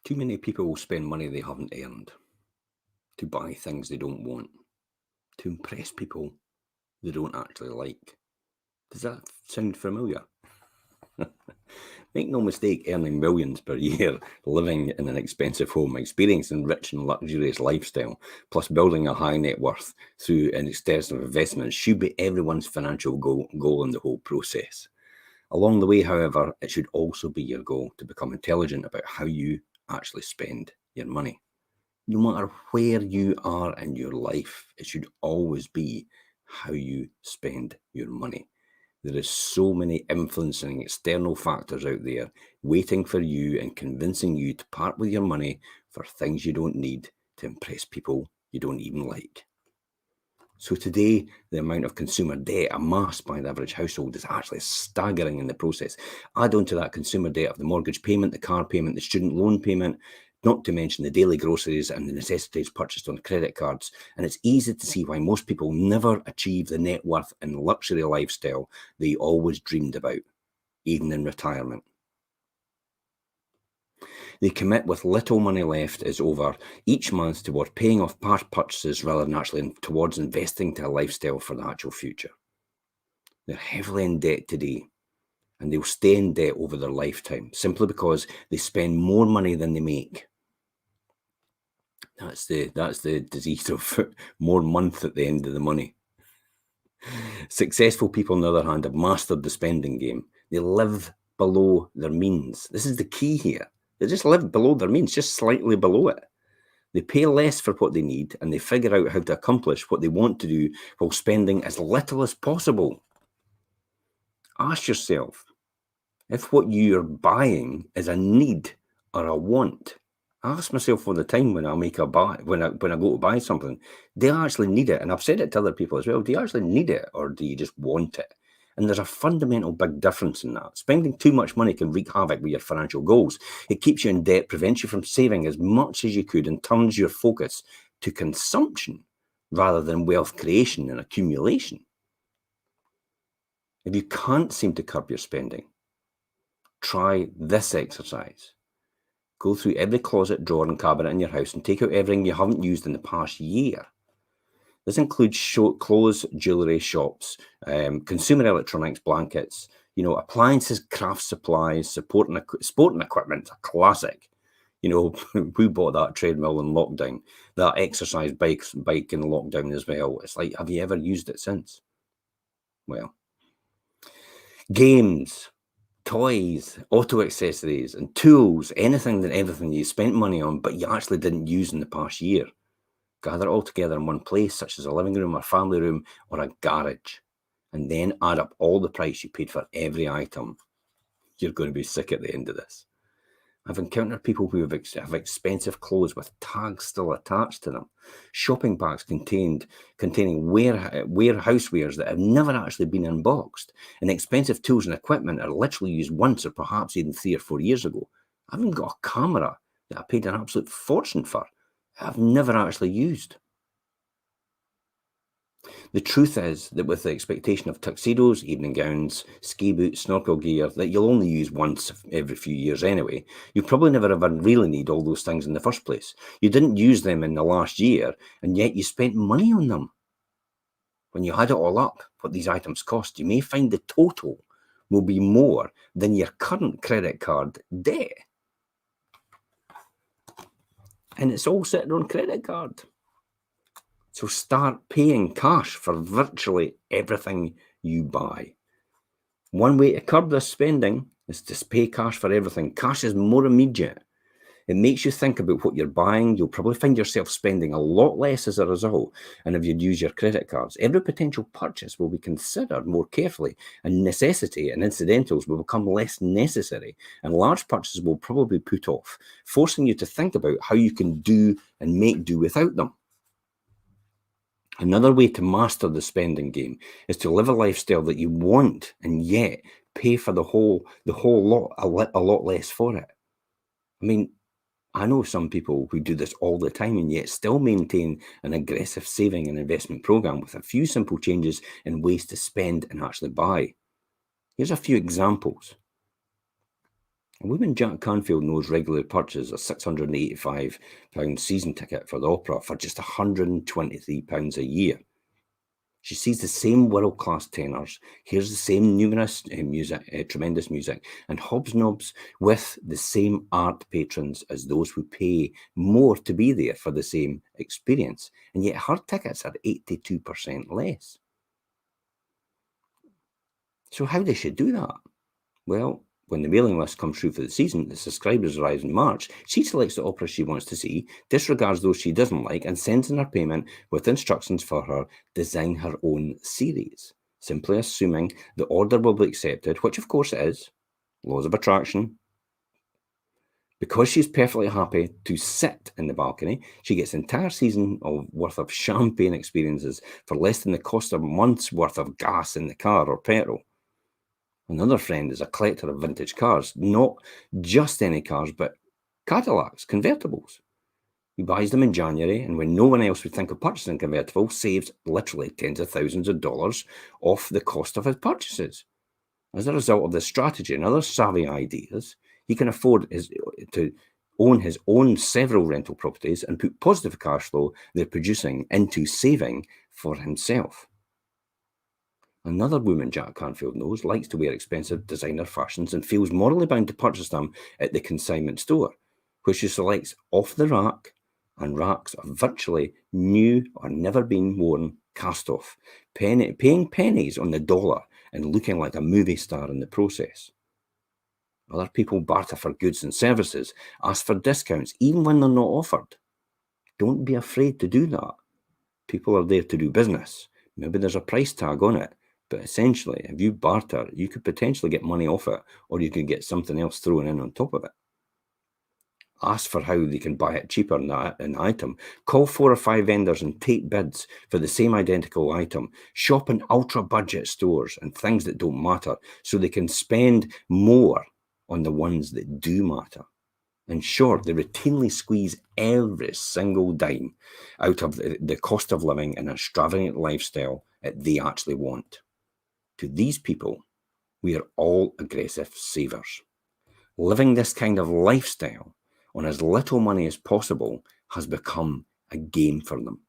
Too many people will spend money they haven't earned to buy things they don't want, to impress people they don't actually like. Does that sound familiar? Make no mistake, earning millions per year, living in an expensive home, experiencing rich and luxurious lifestyle, plus building a high net worth through an extensive investment should be everyone's financial goal in the whole process. Along the way, however, it should also be your goal to become intelligent about how you actually spend your money. No matter where you are in your life, it should always be how you spend your money. There is so many influencing external factors out there waiting for you and convincing you to part with your money for things you don't need to impress people you don't even like. So today, the amount of consumer debt amassed by the average household is actually staggering in the process. Add on to that consumer debt of the mortgage payment, the car payment, the student loan payment, not to mention the daily groceries and the necessities purchased on credit cards. And it's easy to see why most people never achieve the net worth and luxury lifestyle they always dreamed about, even in retirement. They commit with little money left is over each month toward paying off past purchases rather than actually towards investing to a lifestyle for the actual future. They're heavily in debt today, and they'll stay in debt over their lifetime simply because they spend more money than they make. That's the disease of more month at the end of the money. Successful people, on the other hand, have mastered the spending game. They live below their means. This is the key here. They just live below their means, just slightly below it. They pay less for what they need, and they figure out how to accomplish what they want to do while spending as little as possible. Ask yourself if what you're buying is a need or a want. I ask myself all the time when I make a buy, when I go to buy something, do I actually need it? And I've said it to other people as well. Do you actually need it, or do you just want it? And there's a fundamental big difference in that. Spending too much money can wreak havoc with your financial goals. It keeps you in debt, prevents you from saving as much as you could, and turns your focus to consumption rather than wealth creation and accumulation. If you can't seem to curb your spending, try this exercise. Go through every closet, drawer, and cabinet in your house and take out everything you haven't used in the past year. This includes clothes, jewellery, shops, consumer electronics, blankets, appliances, craft supplies, sporting equipment, a classic. We bought that treadmill in lockdown, that exercise bike in lockdown as well. It's like, have you ever used it since? Well, games, toys, auto accessories, and tools, everything you spent money on, but you actually didn't use in the past year. Gather it all together in one place, such as a living room or family room or a garage, and then add up all the price you paid for every item. You're going to be sick at the end of this. I've encountered people who have expensive clothes with tags still attached to them, shopping bags containing housewares that have never actually been unboxed, and expensive tools and equipment are literally used once or perhaps even 3 or 4 years ago. I've even got a camera that I paid an absolute fortune for. I've never actually used. The truth is that with the expectation of tuxedos, evening gowns, ski boots, snorkel gear that you'll only use once every few years anyway, you probably never ever really need all those things in the first place. You didn't use them in the last year, and yet you spent money on them. When you add it all up, what these items cost, you may find the total will be more than your current credit card debt. And it's all sitting on credit card. So start paying cash for virtually everything you buy. One way to curb this spending is to pay cash for everything. Cash is more immediate. It makes you think about what you're buying. You'll probably find yourself spending a lot less as a result. And if you'd use your credit cards, every potential purchase will be considered more carefully, and necessity and incidentals will become less necessary, and large purchases will probably be put off, forcing you to think about how you can do and make do without them. Another way to master the spending game is to live a lifestyle that you want and yet pay for the whole lot a lot less for it. I mean, I know some people who do this all the time and yet still maintain an aggressive saving and investment program with a few simple changes in ways to spend and actually buy. Here's a few examples. A woman Jack Canfield knows regularly purchases a £685 season ticket for the opera for just £123 a year. She sees the same world-class tenors, hears the same numerous tremendous music, and hobnobs with the same art patrons as those who pay more to be there for the same experience. And yet her tickets are 82% less. So how does she do that? Well, when the mailing list comes through for the season, the subscribers arrive in March. She selects the opera she wants to see, disregards those she doesn't like, and sends in her payment with instructions for her design her own series, simply assuming the order will be accepted, which of course it is. Laws of attraction. Because she's perfectly happy to sit in the balcony, she gets an entire season worth of champagne experiences for less than the cost of a month's worth of gas in the car or petrol. Another friend is a collector of vintage cars, not just any cars, but Cadillacs, convertibles. He buys them in January, and when no one else would think of purchasing a convertible, saves literally tens of thousands of dollars off the cost of his purchases. As a result of this strategy and other savvy ideas, he can afford to own his own several rental properties and put positive cash flow they're producing into saving for himself. Another woman Jack Canfield knows likes to wear expensive designer fashions and feels morally bound to purchase them at the consignment store, where she selects off the rack and racks of virtually new or never been worn cast off, paying pennies on the dollar and looking like a movie star in the process. Other people barter for goods and services, ask for discounts even when they're not offered. Don't be afraid to do that. People are there to do business. Maybe there's a price tag on it, but essentially, if you barter, you could potentially get money off it, or you could get something else thrown in on top of it. Ask for how they can buy it cheaper than an item. Call 4 or 5 vendors and take bids for the same identical item. Shop in ultra-budget stores and things that don't matter, so they can spend more on the ones that do matter. In short, they routinely squeeze every single dime out of the cost of living an extravagant lifestyle that they actually want. To these people, we are all aggressive savers. Living this kind of lifestyle on as little money as possible has become a game for them.